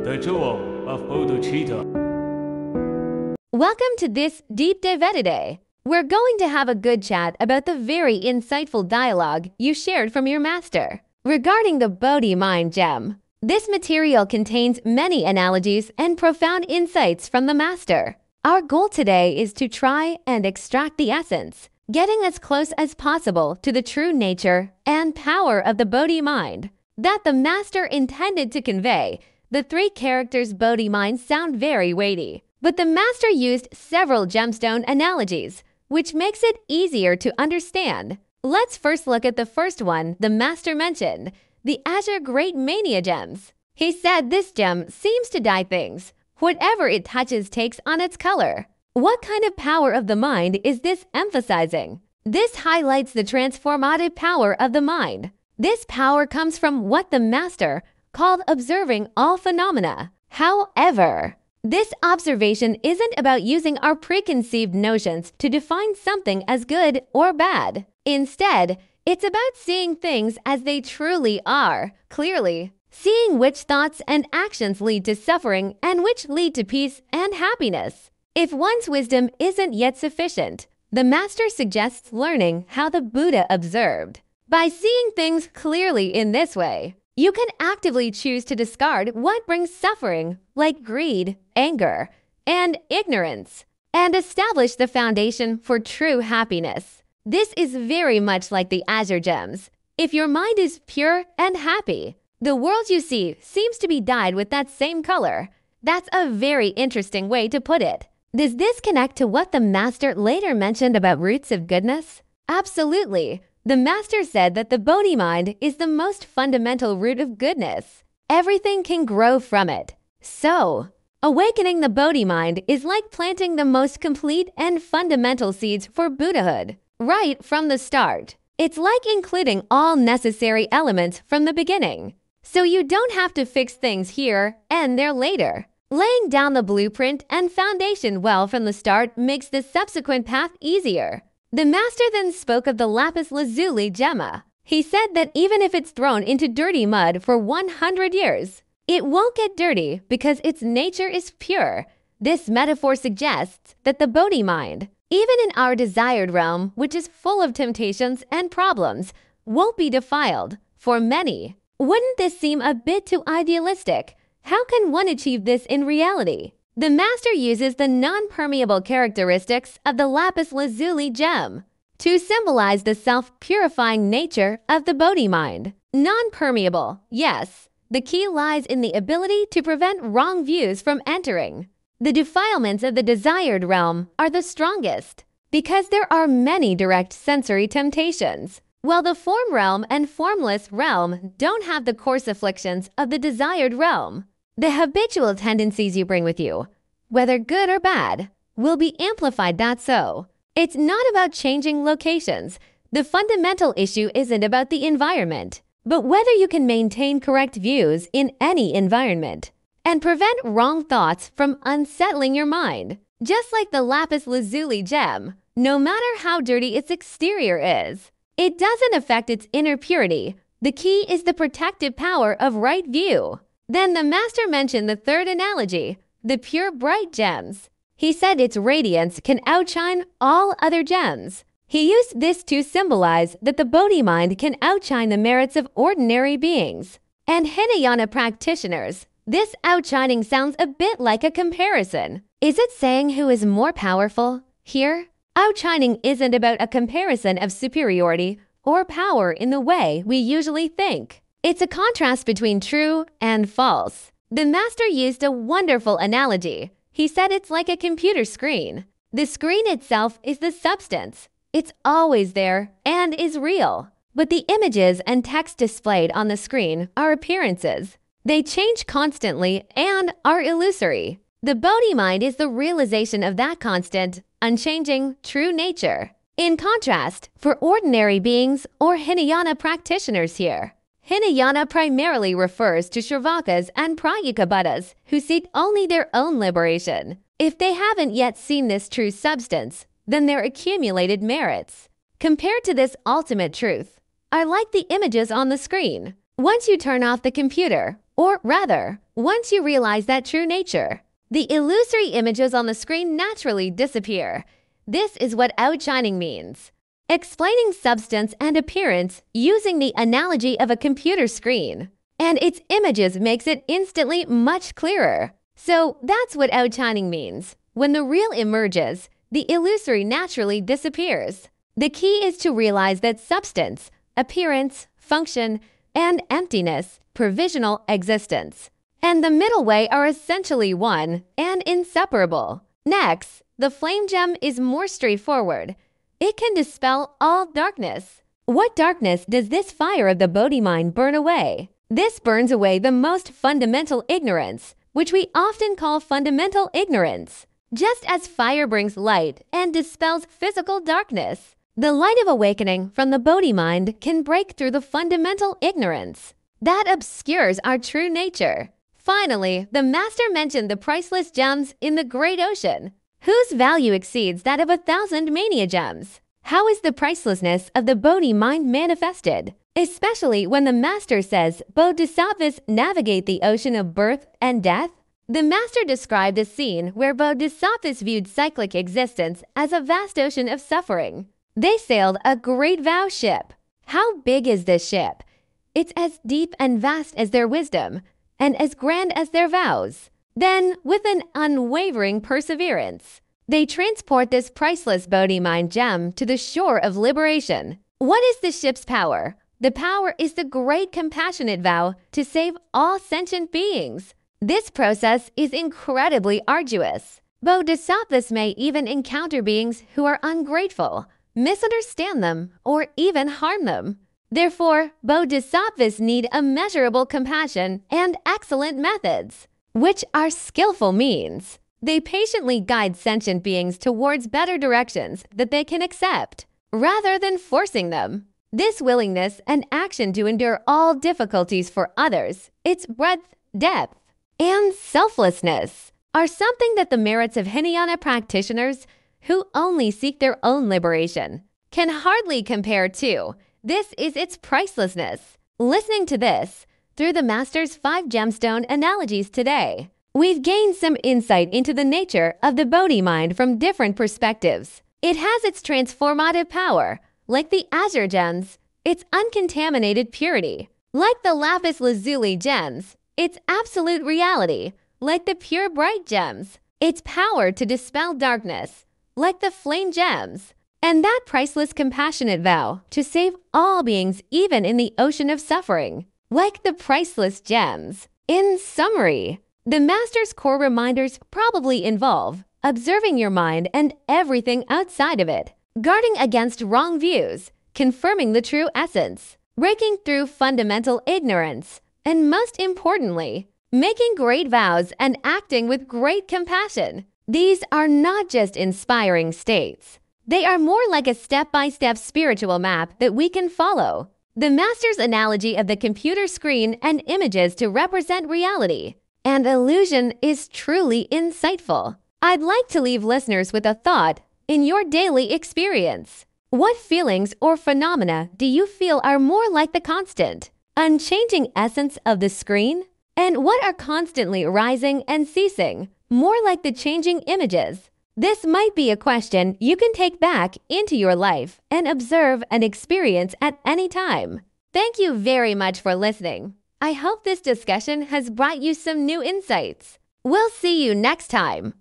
the Jewel of Bodhicitta. Welcome to this Deep Dive Day. We're going to have a good chat about the very insightful dialogue you shared from your master regarding the Bodhi Mind gem. This material contains many analogies and profound insights from the master. Our goal today is to try and extract the essence, getting as close as possible to the true nature and power of the Bodhi Mind that the master intended to convey. The three characters Bodhi Mind sound very weighty, but the master used several gemstone analogies, which makes it easier to understand. Let's first look at the first one the master mentioned, the Azure Great Mania gems. He said this gem seems to dye things. Whatever it touches takes on its color. What kind of power of the mind is this emphasizing? This highlights the transformative power of the mind. This power comes from what the master called observing all phenomena. However, this observation isn't about using our preconceived notions to define something as good or bad. Instead, it's about seeing things as they truly are, clearly, seeing which thoughts and actions lead to suffering and which lead to peace and happiness. If one's wisdom isn't yet sufficient, the master suggests learning how the Buddha observed. By seeing things clearly in this way, you can actively choose to discard what brings suffering, like greed, anger, and ignorance, and establish the foundation for true happiness. This is very much like the Azure gems. If your mind is pure and happy, the world you see seems to be dyed with that same color. That's a very interesting way to put it. Does this connect to what the master later mentioned about roots of goodness? Absolutely. The master said that the Bodhi mind is the most fundamental root of goodness. Everything can grow from it. So, awakening the Bodhi mind is like planting the most complete and fundamental seeds for Buddhahood. Right from the start. It's like including all necessary elements from the beginning. So you don't have to fix things here and there later. Laying down the blueprint and foundation well from the start makes the subsequent path easier. The master then spoke of the lapis lazuli gemma. He said that even if it's thrown into dirty mud for 100 years, it won't get dirty because its nature is pure. This metaphor suggests that the Bodhi mind, even in our desired realm, which is full of temptations and problems, won't be defiled. For many, wouldn't this seem a bit too idealistic? How can one achieve this in reality? The master uses the non-permeable characteristics of the lapis lazuli gem to symbolize the self-purifying nature of the Bodhi mind. Non-permeable, yes. The key lies in the ability to prevent wrong views from entering. The defilements of the desired realm are the strongest because there are many direct sensory temptations, while the form realm and formless realm don't have the coarse afflictions of the desired realm. The habitual tendencies you bring with you, whether good or bad, will be amplified. That's so. It's not about changing locations. The fundamental issue isn't about the environment, but whether you can maintain correct views in any environment and prevent wrong thoughts from unsettling your mind. Just like the lapis lazuli gem, no matter how dirty its exterior is, it doesn't affect its inner purity. The key is the protective power of right view. Then the master mentioned the third analogy, the pure bright gems. He said its radiance can outshine all other gems. He used this to symbolize that the Bodhi mind can outshine the merits of ordinary beings and Hinayana practitioners. This outshining sounds a bit like a comparison. Is it saying who is more powerful? Here, outshining isn't about a comparison of superiority or power in the way we usually think. It's a contrast between true and false. The master used a wonderful analogy. He said it's like a computer screen. The screen itself is the substance. It's always there and is real. But the images and text displayed on the screen are appearances. They change constantly and are illusory. The Bodhi mind is the realization of that constant, unchanging, true nature. In contrast, for ordinary beings or Hinayana practitioners here, Hinayana primarily refers to Shravakas and Pratyeka Buddhas who seek only their own liberation. If they haven't yet seen this true substance, then their accumulated merits. Compared to this ultimate truth, are like the images on the screen. Once you turn off the computer, Or rather, once you realize that true nature, the illusory images on the screen naturally disappear. This is what outshining means. Explaining substance and appearance using the analogy of a computer screen. And its images makes it instantly much clearer. So that's what outshining means. When the real emerges, the illusory naturally disappears. The key is to realize that substance, appearance, function, and emptiness, provisional existence, and the middle way are essentially one and inseparable. Next, the flame gem is more straightforward. It can dispel all darkness. What darkness does this fire of the Bodhi mind burn away? This burns away the most fundamental ignorance, which we often call fundamental ignorance. Just as fire brings light and dispels physical darkness, the light of awakening from the Bodhi mind can break through the fundamental ignorance that obscures our true nature. Finally, the master mentioned the priceless gems in the great ocean, whose value exceeds that of 1,000 mania gems. How is the pricelessness of the Bodhi mind manifested? Especially when the master says bodhisattvas navigate the ocean of birth and death? The master described a scene where bodhisattvas viewed cyclic existence as a vast ocean of suffering. They sailed a great vow ship. How big is this ship? It's as deep and vast as their wisdom, and as grand as their vows. Then, with an unwavering perseverance, they transport this priceless Bodhi mind gem to the shore of liberation. What is the ship's power? The power is the great compassionate vow to save all sentient beings. This process is incredibly arduous. Bodhisattvas may even encounter beings who are ungrateful, misunderstand them, or even harm them. Therefore, bodhisattvas need immeasurable compassion and excellent methods, which are skillful means. They patiently guide sentient beings towards better directions that they can accept, rather than forcing them. This willingness and action to endure all difficulties for others, its breadth, depth, and selflessness, are something that the merits of Hinayana practitioners who only seek their own liberation can hardly compare to. This is its pricelessness. Listening to this, through the Master's 5 gemstone analogies today, we've gained some insight into the nature of the Bodhi mind from different perspectives. It has its transformative power, like the azure gems, its uncontaminated purity, like the lapis lazuli gems, its absolute reality, like the pure bright gems, its power to dispel darkness, like the flame gems, and that priceless compassionate vow to save all beings even in the ocean of suffering, like the priceless gems. In summary, the Master's core reminders probably involve observing your mind and everything outside of it, guarding against wrong views, confirming the true essence, breaking through fundamental ignorance, and most importantly, making great vows and acting with great compassion. These are not just inspiring states. They are more like a step-by-step spiritual map that we can follow. The Master's analogy of the computer screen and images to represent reality and illusion is truly insightful. I'd like to leave listeners with a thought in your daily experience. What feelings or phenomena do you feel are more like the constant, unchanging essence of the screen? And what are constantly rising and ceasing, more like the changing images? This might be a question you can take back into your life and observe and experience at any time. Thank you very much for listening. I hope this discussion has brought you some new insights. We'll see you next time.